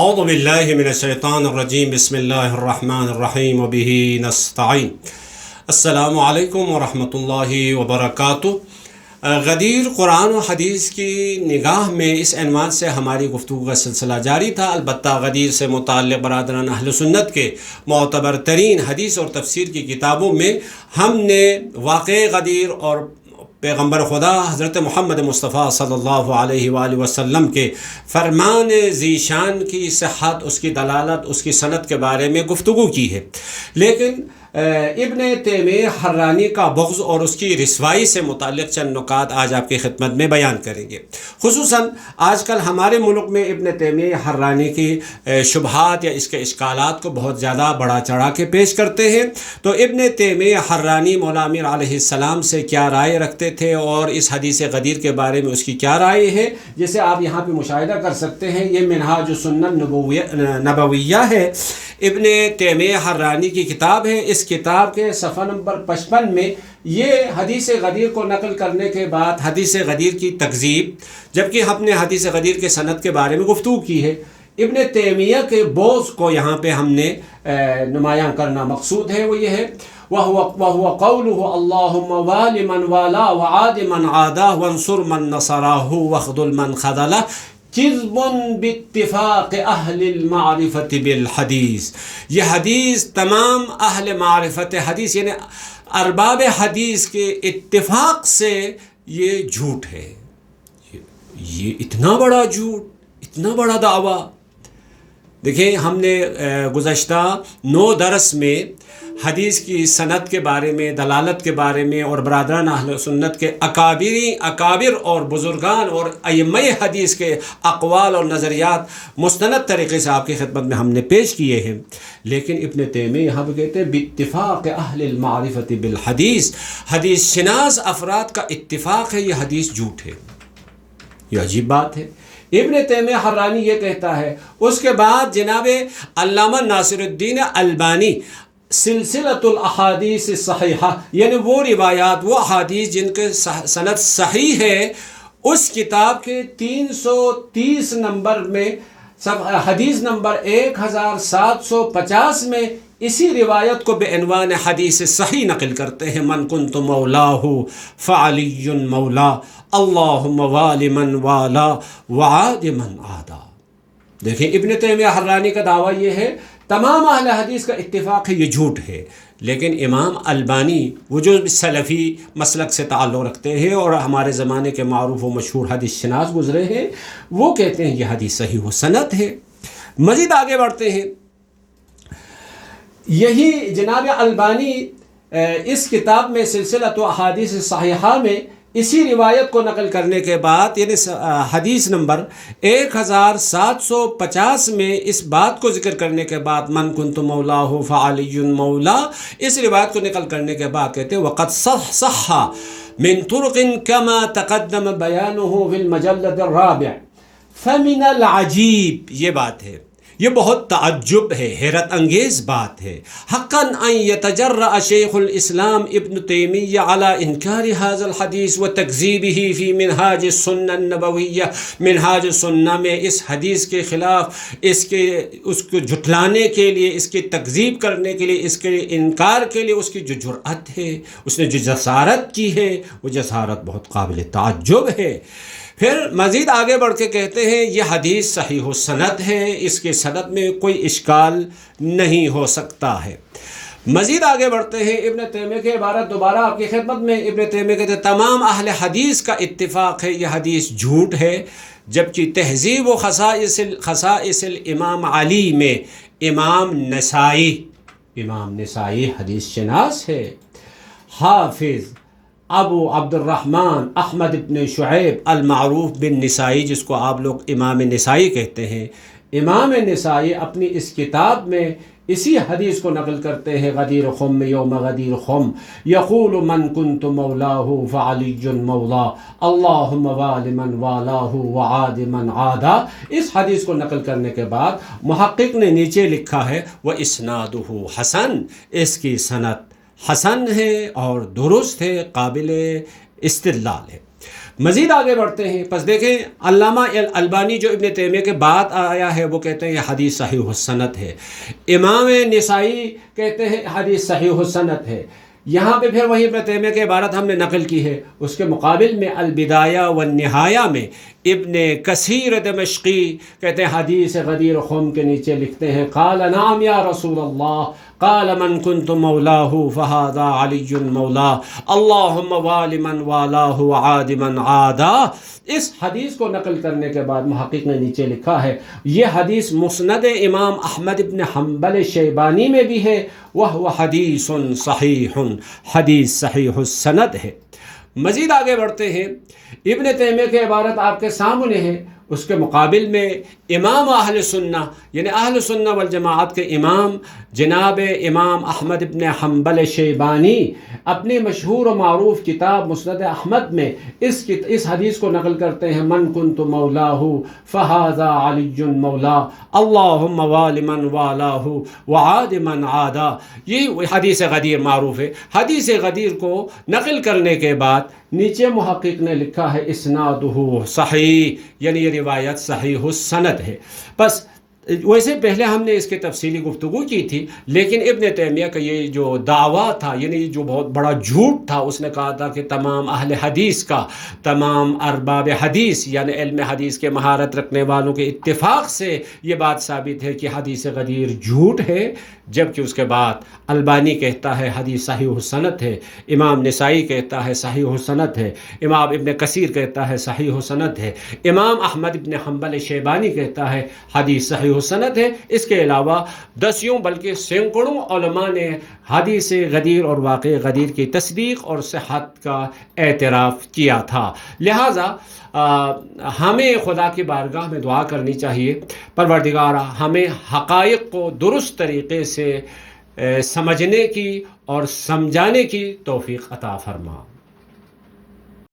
اعوذ باللہ من الشیطان الرجیم بسم اللہ الرحمن الرحیم وبہ نستعین۔ السلام علیکم ورحمۃ اللہ وبرکاتہ۔ غدیر قرآن و حدیث کی نگاہ میں اس عنوان سے ہماری گفتگو کا سلسلہ جاری تھا۔ البتہ غدیر سے متعلق برادران اہل سنت کے معتبر ترین حدیث اور تفسیر کی کتابوں میں ہم نے واقع غدیر اور پیغمبر خدا حضرت محمد مصطفیٰ صلی اللہ علیہ وآلہ وسلم کے فرمان ذیشان کی صحت، اس کی دلالت، اس کی سند کے بارے میں گفتگو کی ہے، لیکن ابن تیمیہ حرانی کا بغض اور اس کی رسوائی سے متعلق چند نکات آج آپ کی خدمت میں بیان کریں گے۔ خصوصاً آج کل ہمارے ملک میں ابن تیمیہ حرانی کی شبہات یا اس کے اشکالات کو بہت زیادہ بڑا چڑھا کے پیش کرتے ہیں۔ تو ابن تیمیہ حرانی مولا امیر علیہ السلام سے کیا رائے رکھتے تھے اور اس حدیث غدیر کے بارے میں اس کی کیا رائے ہے، جسے آپ یہاں پہ مشاہدہ کر سکتے ہیں۔ یہ منہاج السنن نبویہ ہے، ابن تیمیہ حرانی کی کتاب ہے۔ اس کتاب کے صفحہ نمبر 55 میں یہ حدیث غدیر کو نقل کرنے کے بعد حدیث غدیر کی تکذیب، جبکہ ہم نے حدیث غدیر کے سند کے بارے میں گفتگو کی ہے، ابن تیمیہ کے بغض کو یہاں پہ ہم نے نمایاں کرنا مقصود ہے۔ وہ یہ ہے وَهُوَ قَوْلُهُ اللَّهُمَّ وَالِ مَنْ وَالَا وَعَادِ مَنْ عَادَاهُ وَانْصُرْ مَنْ نَصَرَهُ وَاخْذُلْ مَنْ خَذَلَهُ كِذْبٌ بِاتِّفَاقِ أَهْلِ الْمَعْرِفَةِ بِالْحَدِيثِ۔ یہ حدیث تمام اہل معرفت حدیث یعنی ارباب حدیث کے اتفاق سے یہ جھوٹ ہے۔ یہ اتنا بڑا جھوٹ، اتنا بڑا دعویٰ۔ دیکھیں، ہم نے گزشتہ 9 درس میں حدیث کی سند کے بارے میں، دلالت کے بارے میں اور برادران اہل سنت کے اکابر اور بزرگان اور ائمہ حدیث کے اقوال اور نظریات مستند طریقے سے آپ کی خدمت میں ہم نے پیش کیے ہیں، لیکن ابن تیمیہ یہاں پہ کہتے ہیں باتفاق اہل المعرفت بالحدیث، حدیث شناس افراد کا اتفاق ہے یہ حدیث جھوٹ ہے۔ یہ عجیب بات ہے۔ ابن تیمیہ حرانی یہ کہتا ہے۔ اس کے بعد جناب علامہ ناصر الدین البانی سلسلۃ الاحادیث الصحیحہ، یعنی وہ روایات، وہ احادیث جن کے سند صحیح ہے، اس کتاب کے 330 نمبر میں حدیث نمبر 1750 میں اسی روایت کو بے عنوان حدیث صحیح نقل کرتے ہیں۔ من کنت مولاہ فعلی مولا اللہم والی من والا وعاد من عادا۔ دیکھیں، ابن تیمیہ حرانی کا دعویٰ یہ ہے، تمام اہل حدیث کا اتفاق ہے یہ جھوٹ ہے، لیکن امام البانی وہ جو سلفی مسلک سے تعلق رکھتے ہیں اور ہمارے زمانے کے معروف و مشہور حدیث شناس گزرے ہیں، وہ کہتے ہیں یہ حدیث صحیح و سند ہے۔ مزید آگے بڑھتے ہیں، یہی جناب البانی اس کتاب میں سلسلۃ احادیث صحیحہ میں اسی روایت کو نقل کرنے کے بعد، یعنی حدیث نمبر 1750 میں اس بات کو ذکر کرنے کے بعد من کنت مولاہ فعلی مولا، اس روایت کو نقل کرنے کے بعد کہتے ہیں وقد صح من طرق كما تقدم بیانہ فی المجلد الرابع فمن العجیب، یہ بات ہے، یہ بہت تعجب ہے، حیرت انگیز بات ہے، حقا ان یتجرأ شیخ الاسلام ابن تیمیہ علی انکار هذا الحدیث و تکذیبہ فی منہاج السنہ النبویہ۔ منہاج السنہ میں اس حدیث کے خلاف اس کو جھٹلانے کے لیے، اس کی تکذیب کرنے کے لیے، اس کے انکار کے لیے اس کی جو جرأت ہے، اس نے جو جسارت کی ہے، وہ جسارت بہت قابل تعجب ہے۔ پھر مزید آگے بڑھ کے کہتے ہیں یہ حدیث صحیح و سند ہے، اس کے سند میں کوئی اشکال نہیں ہو سکتا ہے۔ مزید آگے بڑھتے ہیں، ابن تیمیہ کے عبارت دوبارہ آپ کی خدمت میں۔ ابن تیمیہ کہتے ہیں تمام اہل حدیث کا اتفاق ہے یہ حدیث جھوٹ ہے، جبکہ تہذیب و خصائص الامام علی میں امام نسائی حدیث شناس ہے، حافظ ابو عبد الرحمن احمد ابن شعیب المعروف بن نسائی، جس کو آپ لوگ امام نسائی کہتے ہیں، امام نسائی اپنی اس کتاب میں اسی حدیث کو نقل کرتے ہیں غدیر خم یوم غدیر خم یقول من کنت مولاہ فعلی مولا اللہم وال من والاہ وعاد من عادا۔ اس حدیث کو نقل کرنے کے بعد محقق نے نیچے لکھا ہے واسنادہ حسن، اس کی سند حسن ہے اور درست ہے، قابل استدلال ہے۔ مزید آگے بڑھتے ہیں، پس دیکھیں علامہ البانی جو ابن تیمیہ کے بعد آیا ہے وہ کہتے ہیں یہ حدیث صحیح السند ہے۔ امام نسائی کہتے ہیں حدیث صحیح السند ہے۔ یہاں پہ پھر وہی ابن تیمیہ کی عبارت ہم نے نقل کی ہے، اس کے مقابل میں البدایہ والنہایہ میں ابن کثیر دمشقی کہتے ہیں حدیث غدیر خم کے نیچے لکھتے ہیں قال نعم یا رسول اللہ قال من كنت مولاه فهذا علی مولا اللہم وال من والاه وعاد من عادا۔ اس حدیث کو نقل کرنے کے بعد محقق نے نیچے لکھا ہے یہ حدیث مسند امام احمد ابن حنبل شیبانی میں بھی ہے، وہ حدیث صحیح، حدیث صحیح السند ہے۔ مزید آگے بڑھتے ہیں، ابن تیمیہ کی عبارت آپ کے سامنے ہے، اس کے مقابل میں امام اہل سنہ یعنی اہل سنہ والجماعت کے امام جناب امام احمد ابن حنبل شیبانی اپنی مشہور و معروف کتاب مسند احمد میں اس حدیث کو نقل کرتے ہیں من کنت مولاہ فہذا علی مولا اللہم وال من والاہ وعاد من عادا۔ یہ حدیث غدیر معروف ہے۔ حدیث غدیر کو نقل کرنے کے بعد نیچے محقق نے لکھا ہے اسنادہ صحیح، یعنی یہ روایت صحیح السند ہے۔ بس ویسے پہلے ہم نے اس کی تفصیلی گفتگو کی تھی، لیکن ابن تیمیہ کا یہ جو دعویٰ تھا، یعنی جو بہت بڑا جھوٹ تھا، اس نے کہا تھا کہ تمام اہل حدیث کا، تمام ارباب حدیث یعنی علم حدیث کے مہارت رکھنے والوں کے اتفاق سے یہ بات ثابت ہے کہ حدیث غدیر جھوٹ ہے، جبکہ اس کے بعد البانی کہتا ہے حدیث صحیح السند ہے، امام نسائی کہتا ہے صحیح السند ہے، امام ابن کثیر کہتا ہے صحیح السند ہے، امام احمد ابن حنبل شیبانی کہتا ہے حدیث صحیح السند ہے۔ اس کے علاوہ دسیوں بلکہ سینکڑوں علماء نے حدیث غدیر اور واقع غدیر کی تصدیق اور صحت کا اعتراف کیا تھا۔ لہٰذا ہمیں خدا کی بارگاہ میں دعا کرنی چاہیے، پروردگارا ہمیں حقائق کو درست طریقے سے سمجھنے کی اور سمجھانے کی توفیق عطا فرما۔